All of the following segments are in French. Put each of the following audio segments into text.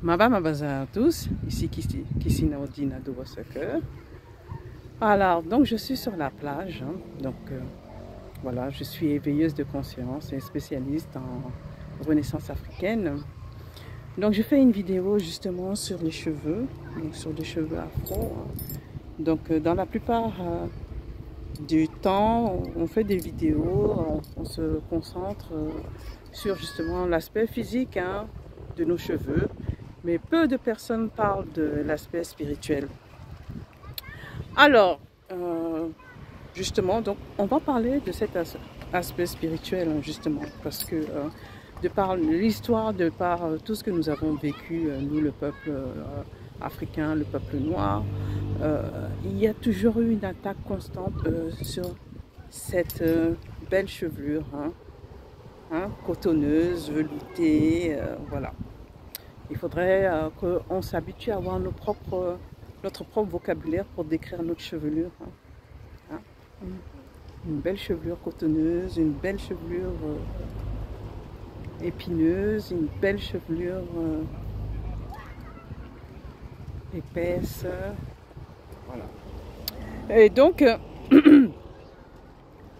Mabaza à tous, ici Kissina Odina de Wasaka. Alors, donc je suis sur la plage, hein. Donc voilà, je suis éveilleuse de conscience et spécialiste en renaissance africaine. Donc je fais une vidéo justement sur les cheveux, donc sur des cheveux afro. Donc dans la plupart du temps, on fait des vidéos, on se concentre sur justement l'aspect physique, hein, de nos cheveux. Mais peu de personnes parlent de l'aspect spirituel. Alors, justement, donc, on va parler de cet aspect spirituel, justement, parce que de par l'histoire, de par tout ce que nous avons vécu, nous, le peuple africain, le peuple noir, il y a toujours eu une attaque constante sur cette belle chevelure, cotonneuse, veloutée, voilà. Il faudrait qu'on s'habitue à avoir notre propre vocabulaire pour décrire notre chevelure. Une belle chevelure cotonneuse, une belle chevelure épineuse, une belle chevelure épaisse. Voilà. Et donc,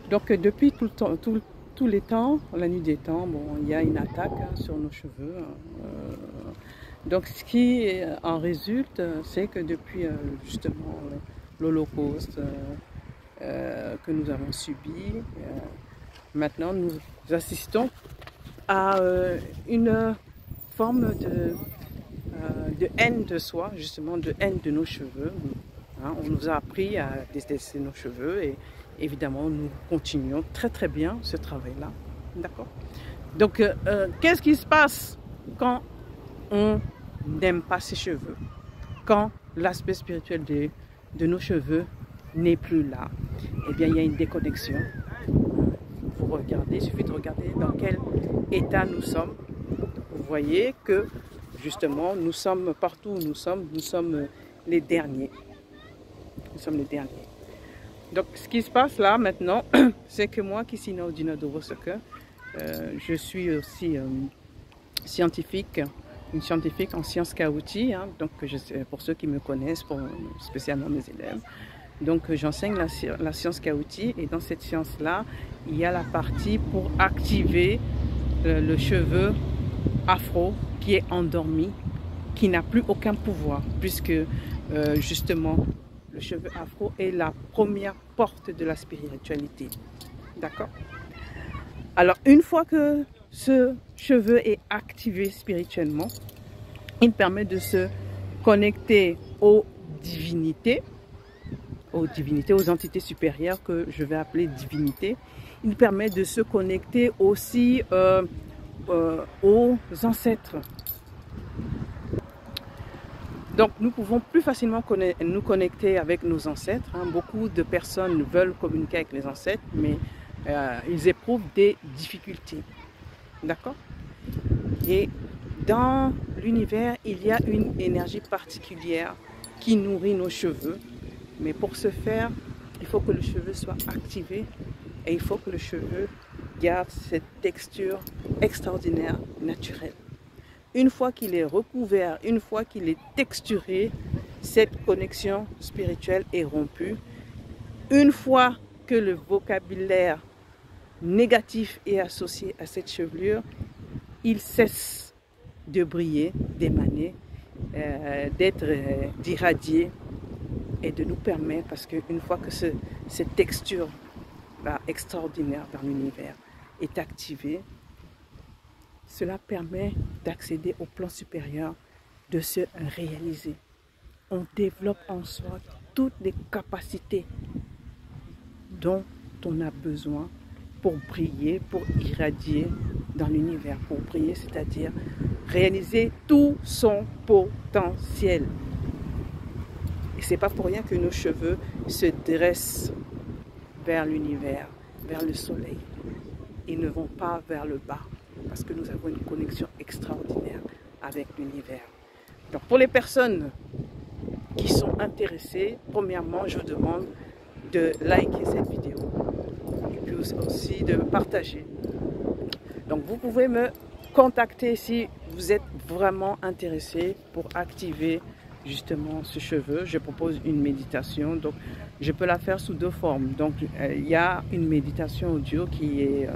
depuis tous les temps, la nuit des temps, bon, il y a une attaque sur nos cheveux. Donc ce qui en résulte, c'est que depuis justement l'Holocauste que nous avons subi, maintenant nous assistons à une forme de haine de soi, justement de haine de nos cheveux. On nous a appris à détester nos cheveux et évidemment nous continuons très bien ce travail-là. D'accord? Donc qu'est-ce qui se passe quand on n'aime pas ses cheveux, quand l'aspect spirituel de nos cheveux n'est plus là? Eh bien, il y a une déconnexion. Vous regardez, il suffit de regarder dans quel état nous sommes. Vous voyez que, justement, nous sommes partout où nous sommes les derniers. Nous sommes les derniers. Donc, ce qui se passe là, maintenant, c'est que moi, Kissina Odina de Wasaka, je suis aussi scientifique, une scientifique en sciences Kaouti, hein, donc pour ceux qui me connaissent, spécialement mes élèves. Donc j'enseigne la science Kaouti et dans cette science-là, il y a la partie pour activer le cheveu afro qui est endormi, qui n'a plus aucun pouvoir, puisque justement le cheveu afro est la première porte de la spiritualité. D'accord? Alors une fois que ce cheveu est activé spirituellement, il permet de se connecter aux divinités, aux entités supérieures que je vais appeler divinités. Il permet de se connecter aussi aux ancêtres. Donc nous pouvons plus facilement nous connecter avec nos ancêtres. Beaucoup de personnes veulent communiquer avec les ancêtres, mais ils éprouvent des difficultés. D'accord? Et dans l'univers, il y a une énergie particulière qui nourrit nos cheveux. Mais pour ce faire, il faut que le cheveu soit activé et il faut que le cheveu garde cette texture extraordinaire, naturelle. Une fois qu'il est recouvert, une fois qu'il est texturé, cette connexion spirituelle est rompue. Une fois que le vocabulaire négatif est associé à cette chevelure, il cesse de briller, d'émaner, d'irradier et de nous permettre, parce qu'une fois que cette texture extraordinaire dans l'univers est activée, cela permet d'accéder au plan supérieur, de se réaliser. On développe en soi toutes les capacités dont on a besoin pour briller, pour irradier dans l'univers, pour briller, c'est-à-dire réaliser tout son potentiel. Et c'est pas pour rien que nos cheveux se dressent vers l'univers, vers le soleil. Ils ne vont pas vers le bas, parce que nous avons une connexion extraordinaire avec l'univers. Donc pour les personnes qui sont intéressées, premièrement, je vous demande de liker cette vidéo et puis aussi de partager. Donc vous pouvez me contacter si vous êtes vraiment intéressé pour activer justement ce cheveu, je propose une méditation. Donc, je peux la faire sous deux formes. Donc, il y a une méditation audio qui est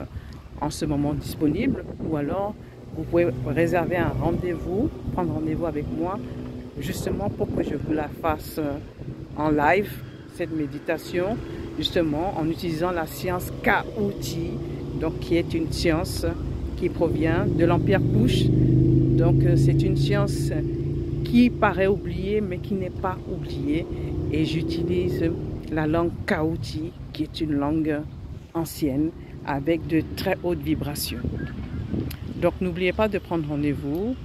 en ce moment disponible, ou alors vous pouvez réserver un rendez-vous, prendre rendez-vous avec moi, justement pour que je vous la fasse en live, cette méditation, justement en utilisant la science K-Outil, donc qui est une science qui provient de l'Empire Kush. Donc, c'est une science qui paraît oubliée, mais qui n'est pas oubliée. Et j'utilise la langue K-Outil, qui est une langue ancienne, avec de très hautes vibrations. Donc, n'oubliez pas de prendre rendez-vous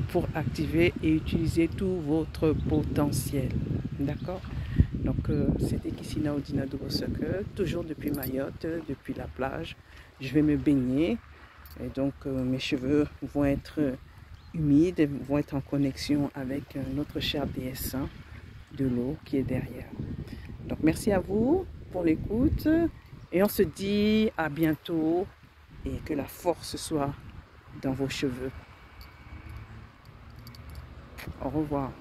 pour activer et utiliser tout votre potentiel. D'accord? Donc, c'était Kissina Odina Duboseke, toujours depuis Mayotte, depuis la plage. Je vais me baigner et donc mes cheveux vont être humides, vont être en connexion avec notre chère déesse de l'eau qui est derrière. Donc, merci à vous pour l'écoute et on se dit à bientôt et que la force soit dans vos cheveux. Au revoir.